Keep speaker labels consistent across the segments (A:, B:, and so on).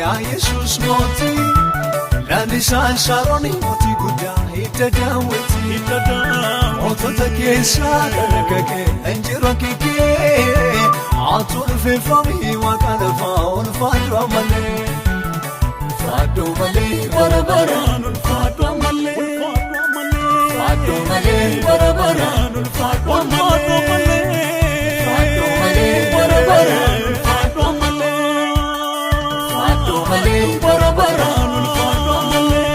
A: يا يسوس موتي لانسان شاروني موتي قدا يتداوتي موتك يسارك انجرك عطول في فمي وقال فاول فادو ملي فادو ملي بربران الفادو ملي فادو ملي بربران الفادو ملي فادو ملي بربران الفادو ملي فادو ملي بربران الفادو ملي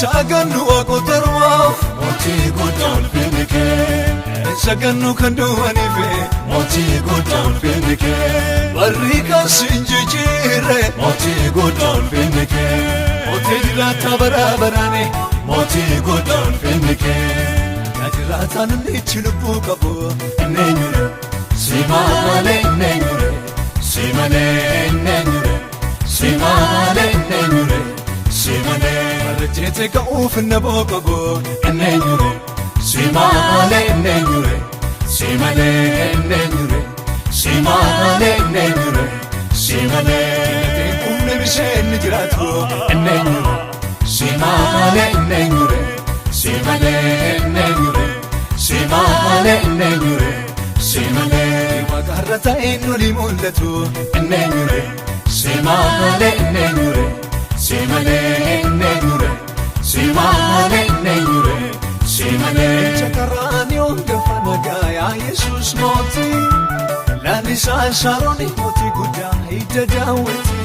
A: Saganu akotarwa moti godol finike Saganu kandu anife moti godol finike Barika sinjijire moti godol finike Otirata barabarane moti godol finike Nadirata nlichilbu kabu nenyure Simale nenyure Simale nenyure Simale nenyure Simale Jete ka uf nabogo nenyure Simale nenyure Simale nenyure Simale nenyure Simale kunne bishen jiratu nenyure Simale nenyure Simale nenyure Simale nenyure Simale magarata inu limulatu nenyure Simale nenyure Simale nenyure Simale nenyure Simale Chakarani ongafanaga ya Yesus moti Lanisa sharoni moti guda itadaweti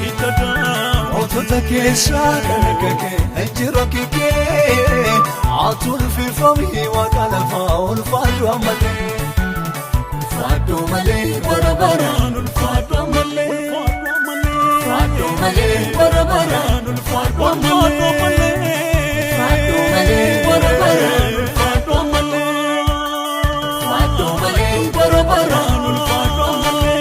A: Otota kesa kanakake enjiroki ke Atul fi fami wakala faul fadu amale Fadu male barabaran fadu amale Fadu male barabaran fadu amale Fadu male barabaran fadu amale Fadu male barabaran fadu amale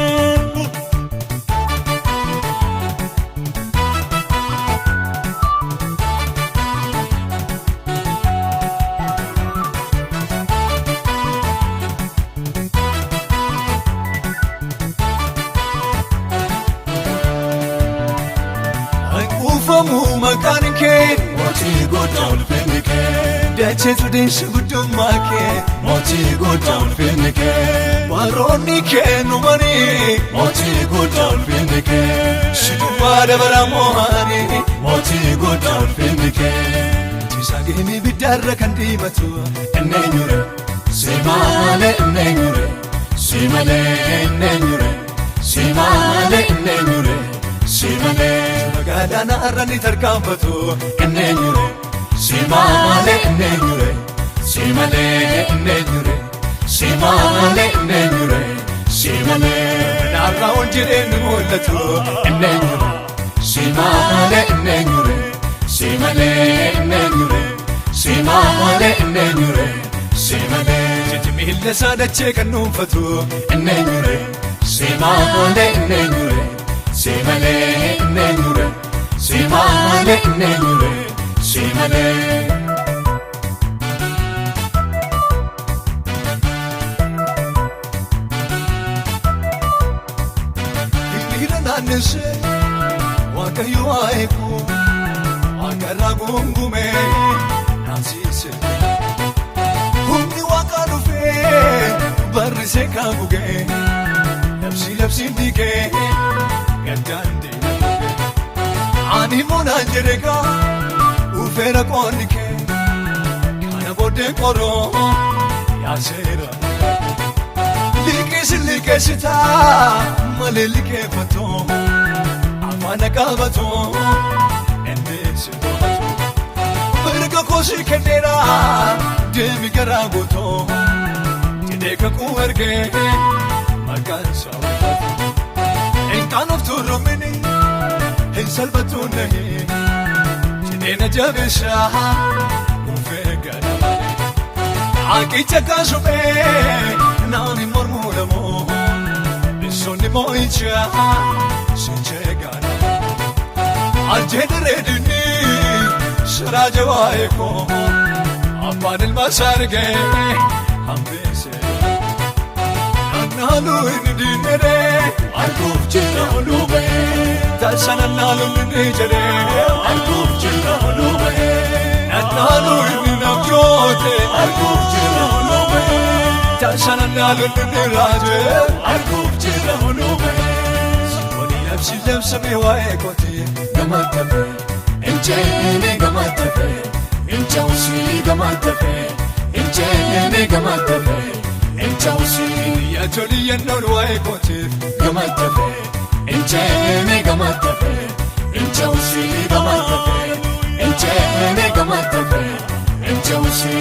A: Famu makanike moti godol finike Dache tudin shugudum make moti godol finike Baroni ke numani moti godol finike Shiduma dabara mohani moti godol finike Tisagemi bidarra kandimatu nenyure Simale nenyure Simale nenyure Simale nenyure Simale Gadana arani tarkampatu nenyure Simale nenyure Simale nenyure Simale nenyure Simale Narra onjire mulatu nenyure Simale nenyure Simale nenyure Simale nenyure Simale Jitmil sadache kanufatu nenyure Simale nenyure Simale nenyure Simale nenyure Simale Ikira nanese wakayu aiku akara gungume nansise Humni wakalufe barise kabuge Lapsi dike Gandande Ani monanjereka Ufera konike Kana bode koro Yasera Likesita Male like fato Afana kabato Endese bato Berga kosi kendera Demi karagoto Tideka kuerge Magansa Enkanoftu rumini Salvatore Cine jabesha ufega namale Akicha kashume nani mormulamo Sonni mo'icha sinjegana Arjed redini Sharaja waeko Abban il-masarge Hambese Annalu indinere Arkuf jira olube Tasan annalu indinere Arkuf jira olube Annalu indinabjote Arkuf jira olube Tasan annalu indineraje Arkuf jira olube Siboni labs miwaekoti Gamatabe Injene gamatabe Inchausi gamatabe Injene gamatabe Inchausi Yatoli yannorwaekoti Gamatabe Injene gamatabe Inchausi gamatabe Injene gamatabe Inchausi